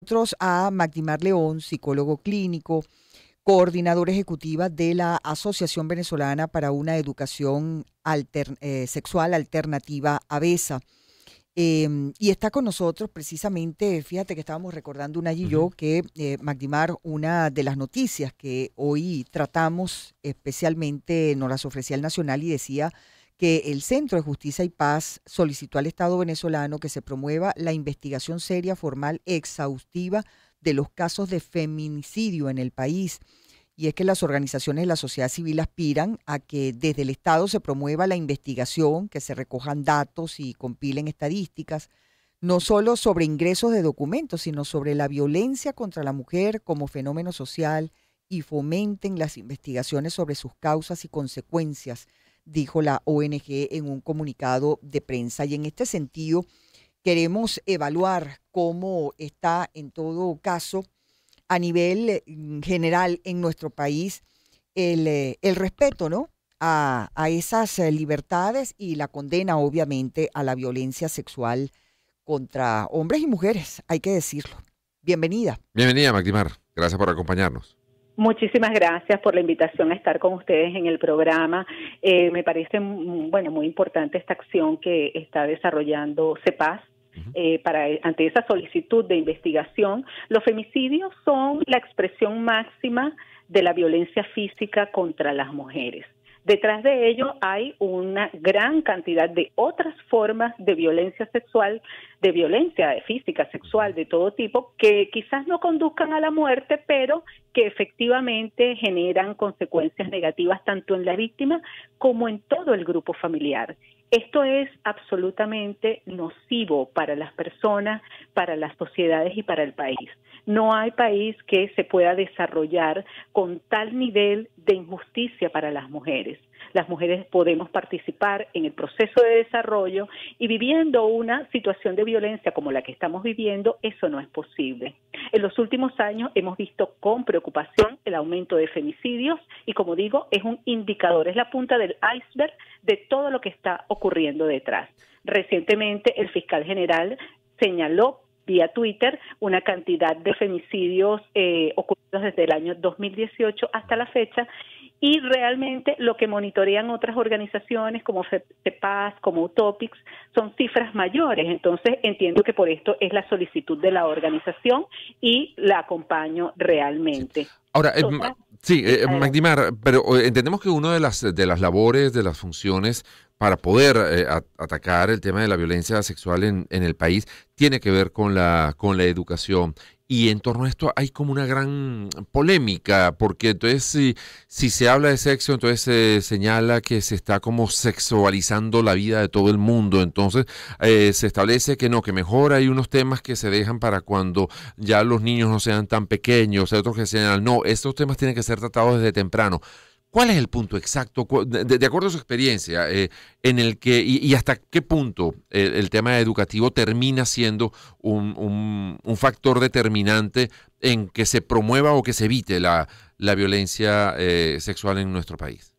nosotros a Magdimar León, psicólogo clínico, coordinadora ejecutiva de la Asociación Venezolana para una Educación Sexual Alternativa, AVESA. Y está con nosotros precisamente, fíjate que estábamos recordando una y yo que Magdimar, una de las noticias que hoy tratamos especialmente nos las ofrecía el Nacional y decía que el Centro de Justicia y Paz solicitó al Estado venezolano que se promueva la investigación seria, formal, exhaustiva de los casos de feminicidio en el país. Y es que las organizaciones de la sociedad civil aspiran a que desde el Estado se promueva la investigación, que se recojan datos y compilen estadísticas, no solo sobre ingresos de documentos, sino sobre la violencia contra la mujer como fenómeno social y fomenten las investigaciones sobre sus causas y consecuencias, dijo la ONG en un comunicado de prensa. Y en este sentido, queremos evaluar cómo está en todo caso a nivel general en nuestro país el respeto, ¿no? A esas libertades y la condena, obviamente, a la violencia sexual contra hombres y mujeres, hay que decirlo. Bienvenida. Bienvenida, Magdimar. Gracias por acompañarnos. Muchísimas gracias por la invitación a estar con ustedes en el programa. Me parece, muy importante esta acción que está desarrollando CEPAS. Ante esa solicitud de investigación. Los femicidios son la expresión máxima de la violencia física contra las mujeres. Detrás de ello hay una gran cantidad de otras formas de violencia sexual, de violencia física, sexual, de todo tipo, que quizás no conduzcan a la muerte, pero que efectivamente generan consecuencias negativas tanto en la víctima como en todo el grupo familiar. Esto es absolutamente nocivo para las personas, para las sociedades y para el país. No hay país que se pueda desarrollar con tal nivel de injusticia para las mujeres. Las mujeres podemos participar en el proceso de desarrollo y viviendo una situación de violencia como la que estamos viviendo, eso no es posible. En los últimos años hemos visto con preocupación el aumento de femicidios y, como digo, es un indicador, es la punta del iceberg de todo lo que está ocurriendo detrás. Recientemente el fiscal general señaló vía Twitter una cantidad de femicidios ocurridos desde el año 2018 hasta la fecha y realmente lo que monitorean otras organizaciones como CEPAS, como Utopics, son cifras mayores. Entonces entiendo que por esto es la solicitud de la organización y la acompaño realmente. Sí. Ahora, Magdimar, pero entendemos que una de las labores, de las funciones para poder atacar el tema de la violencia sexual en el país tiene que ver con la educación. Y en torno a esto hay como una gran polémica, porque entonces si se habla de sexo, entonces se señala que se está como sexualizando la vida de todo el mundo. Entonces se establece que no, que mejor hay unos temas que se dejan para cuando ya los niños no sean tan pequeños, hay otros que señalan, no, estos temas tienen que ser tratados desde temprano. ¿Cuál es el punto exacto, de acuerdo a su experiencia, en el que y hasta qué punto el tema educativo termina siendo un factor determinante en que se promueva o que se evite la violencia sexual en nuestro país?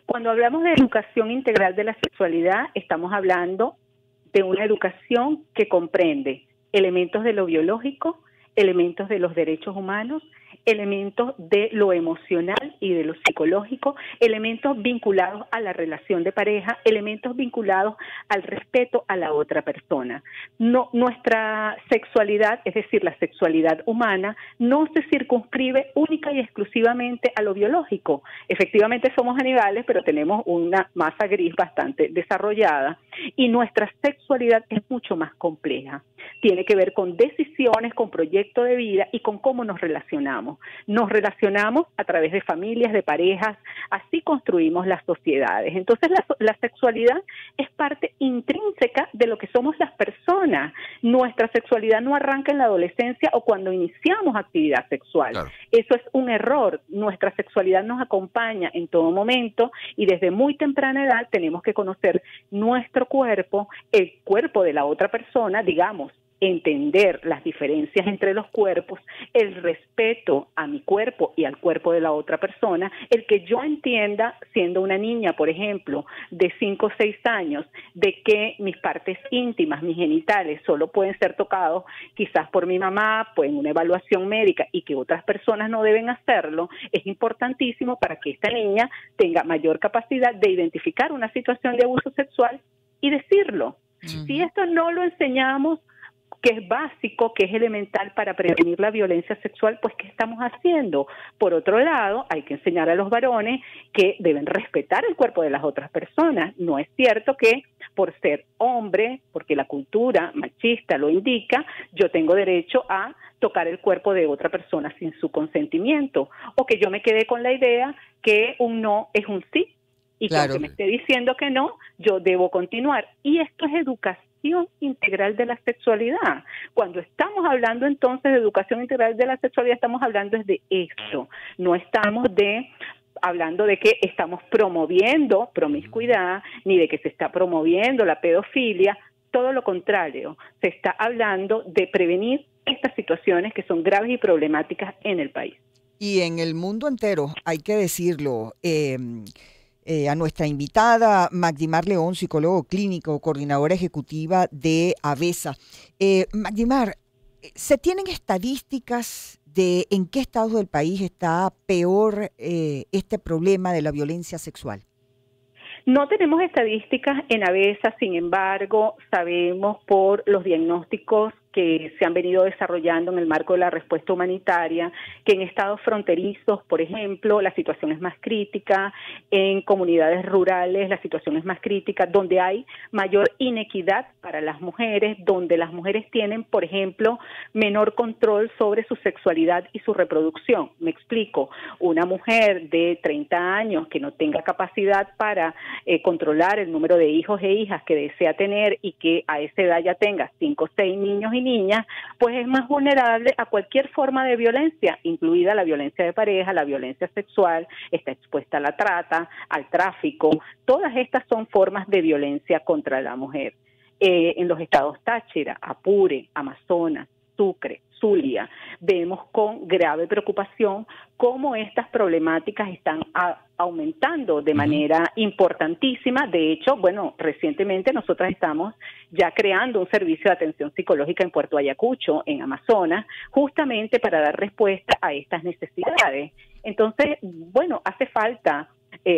Cuando hablamos de educación integral de la sexualidad, estamos hablando de una educación que comprende elementos de lo biológico, elementos de los derechos humanos, elementos de lo emocional y de lo psicológico, elementos vinculados a la relación de pareja, elementos vinculados al respeto a la otra persona. No, nuestra sexualidad, es decir, la sexualidad humana, no se circunscribe única y exclusivamente a lo biológico. Efectivamente somos animales, pero tenemos una masa gris bastante desarrollada y nuestra sexualidad es mucho más compleja. Tiene que ver con decisiones, con proyecto de vida y con cómo nos relacionamos. Nos relacionamos a través de familias, de parejas, así construimos las sociedades. Entonces la sexualidad es parte intrínseca de lo que somos las personas. Nuestra sexualidad no arranca en la adolescencia o cuando iniciamos actividad sexual. Claro. Eso es un error. Nuestra sexualidad nos acompaña en todo momento y desde muy temprana edad tenemos que conocer nuestro cuerpo, el cuerpo de la otra persona, digamos, entender las diferencias entre los cuerpos, el respeto a mi cuerpo y al cuerpo de la otra persona, el que yo entienda, siendo una niña, por ejemplo, de 5 o 6 años, de que mis partes íntimas, mis genitales, solo pueden ser tocados quizás por mi mamá, pues en una evaluación médica, y que otras personas no deben hacerlo, es importantísimo para que esta niña tenga mayor capacidad de identificar una situación de abuso sexual y decirlo. Si esto no lo enseñamos, que es básico, que es elemental para prevenir la violencia sexual, pues ¿qué estamos haciendo? Por otro lado, hay que enseñar a los varones que deben respetar el cuerpo de las otras personas. No es cierto que por ser hombre, porque la cultura machista lo indica, yo tengo derecho a tocar el cuerpo de otra persona sin su consentimiento, o que yo me quede con la idea que un no es un sí, y que aunque me esté diciendo que no, yo debo continuar. Y esto es educación integral de la sexualidad. Cuando estamos hablando entonces de educación integral de la sexualidad, estamos hablando de esto. No estamos hablando de que estamos promoviendo promiscuidad, ni de que se está promoviendo la pedofilia. Todo lo contrario, se está hablando de prevenir estas situaciones que son graves y problemáticas en el país. Y en el mundo entero, hay que decirlo, a nuestra invitada, Magdimar León, psicólogo clínico, coordinadora ejecutiva de AVESA. Magdimar, ¿se tienen estadísticas de en qué estados del país está peor este problema de la violencia sexual? No tenemos estadísticas en AVESA, sin embargo, sabemos por los diagnósticos que se han venido desarrollando en el marco de la respuesta humanitaria, que en estados fronterizos, por ejemplo, la situación es más crítica, en comunidades rurales la situación es más crítica, donde hay mayor inequidad para las mujeres, donde las mujeres tienen, por ejemplo, menor control sobre su sexualidad y su reproducción. Me explico, una mujer de 30 años que no tenga capacidad para controlar el número de hijos e hijas que desea tener y que a esa edad ya tenga 5 o 6 niños y niñas, pues es más vulnerable a cualquier forma de violencia, incluida la violencia de pareja, la violencia sexual, está expuesta a la trata, al tráfico. Todas estas son formas de violencia contra la mujer. En los estados Táchira, Apure, Amazonas, Sucre, Zulia, vemos con grave preocupación cómo estas problemáticas están aumentando de manera importantísima. De hecho, bueno, recientemente nosotras estamos ya creando un servicio de atención psicológica en Puerto Ayacucho, en Amazonas, justamente para dar respuesta a estas necesidades. Entonces, bueno, hace falta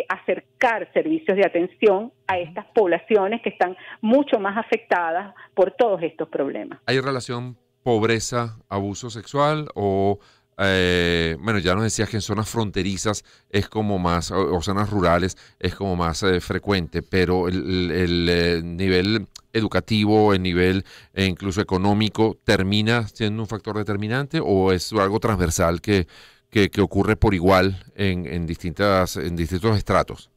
acercar servicios de atención a estas poblaciones que están mucho más afectadas por todos estos problemas. ¿Hay relación pobreza, abuso sexual o, bueno, ya nos decías que en zonas fronterizas es como más, o zonas rurales es como más frecuente, pero el nivel educativo, el nivel incluso económico, ¿termina siendo un factor determinante o es algo transversal que ocurre por igual en distintos estratos?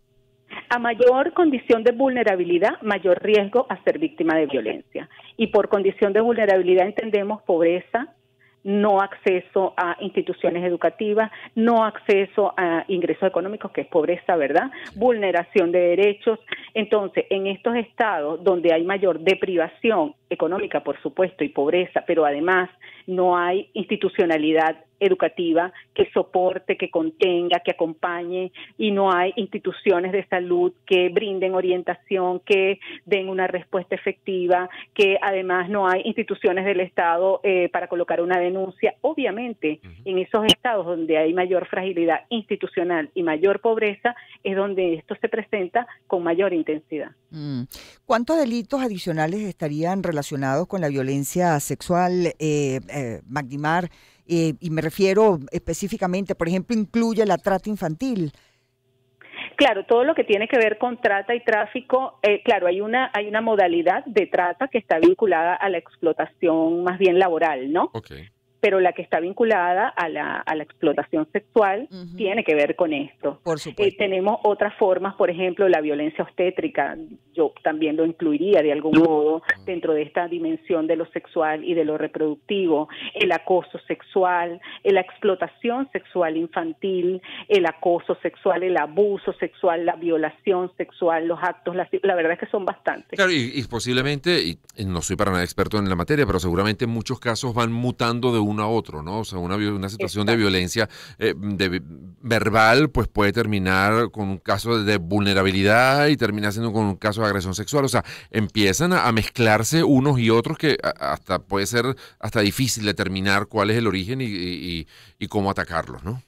A mayor condición de vulnerabilidad, mayor riesgo a ser víctima de violencia. Y por condición de vulnerabilidad entendemos pobreza, no acceso a instituciones educativas, no acceso a ingresos económicos, que es pobreza, ¿verdad? Vulneración de derechos. Entonces, en estos estados donde hay mayor deprivación económica, por supuesto, y pobreza, pero además no hay institucionalidad educativa que soporte, que contenga, que acompañe, y no hay instituciones de salud que brinden orientación, que den una respuesta efectiva, que además no hay instituciones del Estado para colocar una denuncia. Obviamente, en esos estados donde hay mayor fragilidad institucional y mayor pobreza, es donde esto se presenta con mayor intensidad. ¿Cuántos delitos adicionales estarían relacionados con la violencia sexual, Magdimar? Y me refiero específicamente, por ejemplo, incluye la trata infantil. Claro, todo lo que tiene que ver con trata y tráfico, claro, hay una modalidad de trata que está vinculada a la explotación más bien laboral, ¿no? Okay. Pero la que está vinculada a la explotación sexual tiene que ver con esto. Por supuesto. Tenemos otras formas, por ejemplo, la violencia obstétrica. yo también lo incluiría de algún modo dentro de esta dimensión de lo sexual y de lo reproductivo, el acoso sexual, la explotación sexual infantil, el acoso sexual, el abuso sexual, la violación sexual, los actos, la verdad es que son bastantes. Claro, y posiblemente, y no soy para nada experto en la materia, pero seguramente en muchos casos van mutando de uno a otro, ¿no? O sea, una situación de violencia verbal, pues puede terminar con un caso de vulnerabilidad y termina siendo con un caso de agresión sexual. O sea, empiezan a mezclarse unos y otros que hasta puede ser hasta difícil determinar cuál es el origen y cómo atacarlos, ¿no?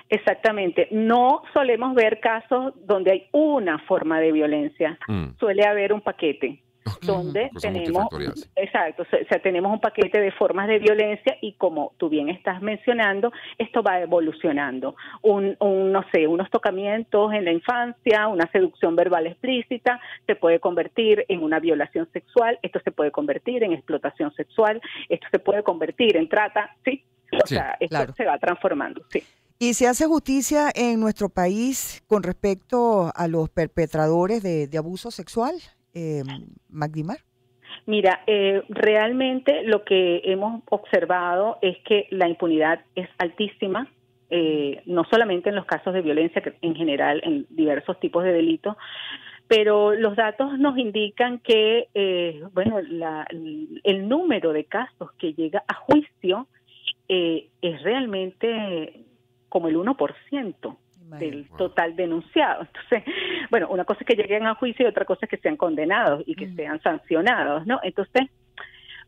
Exactamente. No solemos ver casos donde hay una forma de violencia. Suele haber un paquete. Donde tenemos, exacto, o sea, tenemos un paquete de formas de violencia y como tú bien estás mencionando, esto va evolucionando. No sé, unos tocamientos en la infancia, una seducción verbal explícita, se puede convertir en una violación sexual, esto se puede convertir en explotación sexual, esto se puede convertir en trata, ¿sí? O sea, esto se va transformando, sí. ¿Y se hace justicia en nuestro país con respecto a los perpetradores de abuso sexual? Magdimar. Mira, realmente lo que hemos observado es que la impunidad es altísima, no solamente en los casos de violencia, que en general en diversos tipos de delitos, pero los datos nos indican que el número de casos que llega a juicio es realmente como el 1%. Del total denunciado. Entonces, bueno, una cosa es que lleguen a juicio y otra cosa es que sean condenados y que sean sancionados, ¿no? Entonces,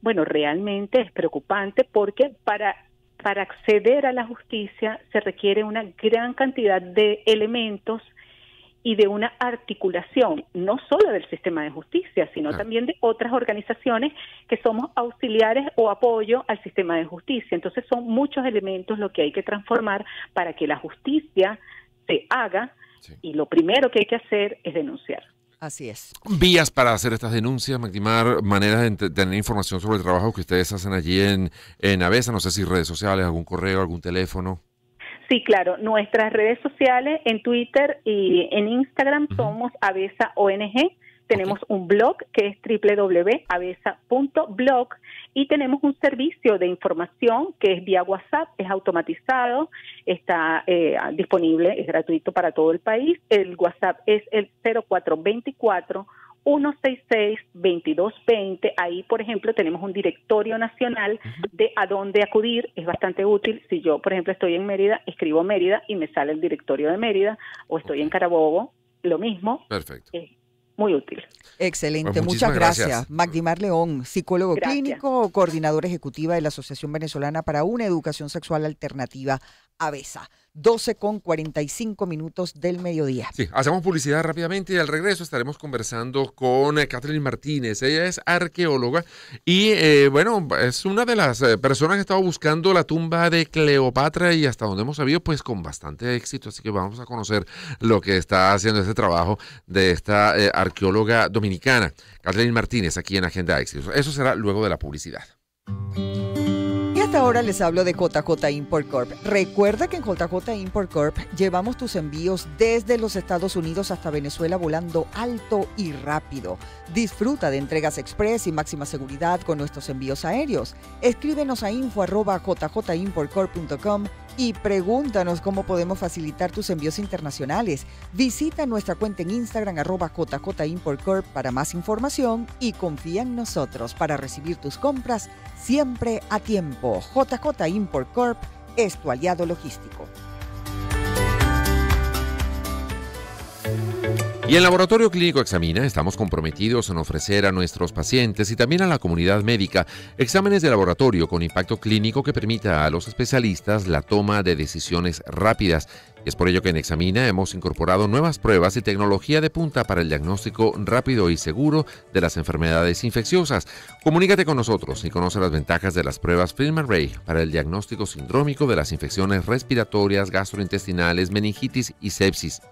bueno, realmente es preocupante porque para acceder a la justicia se requiere una gran cantidad de elementos y de una articulación, no solo del sistema de justicia, sino también de otras organizaciones que somos auxiliares o apoyo al sistema de justicia. Entonces son muchos elementos lo que hay que transformar para que la justicia se haga y lo primero que hay que hacer es denunciar. Así es. Vías para hacer estas denuncias, Magdimar, maneras de tener información sobre el trabajo que ustedes hacen allí en ABESA, no sé si redes sociales, algún correo, algún teléfono. Sí, claro, nuestras redes sociales en Twitter y en Instagram somos ABESA ONG. Tenemos un blog que es www.abesa.blog y tenemos un servicio de información que es vía WhatsApp, es automatizado, está disponible, es gratuito para todo el país. El WhatsApp es el 0424-166-2220. Ahí, por ejemplo, tenemos un directorio nacional de a dónde acudir. Es bastante útil. Si yo, por ejemplo, estoy en Mérida, escribo Mérida y me sale el directorio de Mérida, o estoy en Carabobo, lo mismo. Perfecto. Muy útil. Excelente, pues muchas gracias. Magdimar León, psicólogo clínico, coordinadora ejecutiva de la Asociación Venezolana para una Educación Sexual Alternativa, ABESA. 12:45 del mediodía. Sí, hacemos publicidad rápidamente y al regreso estaremos conversando con Catherine Martínez. Ella es arqueóloga y, es una de las personas que ha estado buscando la tumba de Cleopatra y hasta donde hemos sabido, pues con bastante éxito. Así que vamos a conocer lo que está haciendo este trabajo de esta arqueóloga dominicana, Catherine Martínez, aquí en Agenda Éxitos. Eso será luego de la publicidad. Y hasta ahora les hablo de JJ Import Corp. Recuerda que en JJ Import Corp llevamos tus envíos desde los Estados Unidos hasta Venezuela volando alto y rápido. Disfruta de entregas express y máxima seguridad con nuestros envíos aéreos. Escríbenos a info@jjimportcorp.com y pregúntanos cómo podemos facilitar tus envíos internacionales. Visita nuestra cuenta en Instagram @jjimportcorp para más información y confía en nosotros para recibir tus compras siempre a tiempo. JJ Import Corp es tu aliado logístico. Y en Laboratorio Clínico Examina estamos comprometidos en ofrecer a nuestros pacientes y también a la comunidad médica exámenes de laboratorio con impacto clínico que permita a los especialistas la toma de decisiones rápidas. Y es por ello que en Examina hemos incorporado nuevas pruebas y tecnología de punta para el diagnóstico rápido y seguro de las enfermedades infecciosas. Comunícate con nosotros y conoce las ventajas de las pruebas Film Array para el diagnóstico sindrómico de las infecciones respiratorias, gastrointestinales, meningitis y sepsis.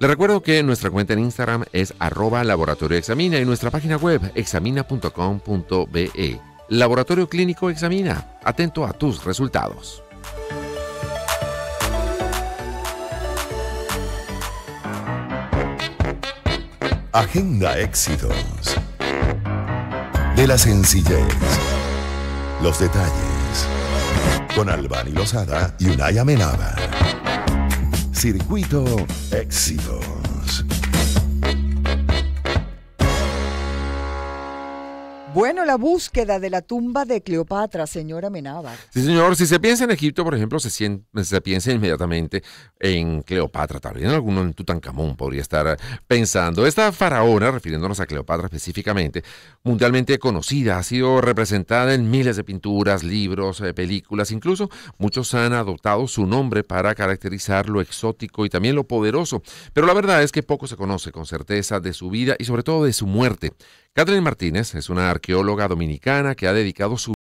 Les recuerdo que nuestra cuenta en Instagram es @laboratorioexamina y nuestra página web examina.com.be. Laboratorio Clínico Examina. Atento a tus resultados. Agenda Éxitos. De la sencillez, los detalles, con Albany Lozada y Unay Amenábar. Circuito Éxitos. Bueno, la búsqueda de la tumba de Cleopatra, señora Amenábar. Sí, señor. Si se piensa en Egipto, por ejemplo, se piensa inmediatamente en Cleopatra. También alguno en Tutankamón podría estar pensando. Esta faraona, refiriéndonos a Cleopatra específicamente, mundialmente conocida, ha sido representada en miles de pinturas, libros, películas. Incluso muchos han adoptado su nombre para caracterizar lo exótico y también lo poderoso. Pero la verdad es que poco se conoce con certeza de su vida y sobre todo de su muerte. Catherine Martínez es una arqueóloga dominicana que ha dedicado su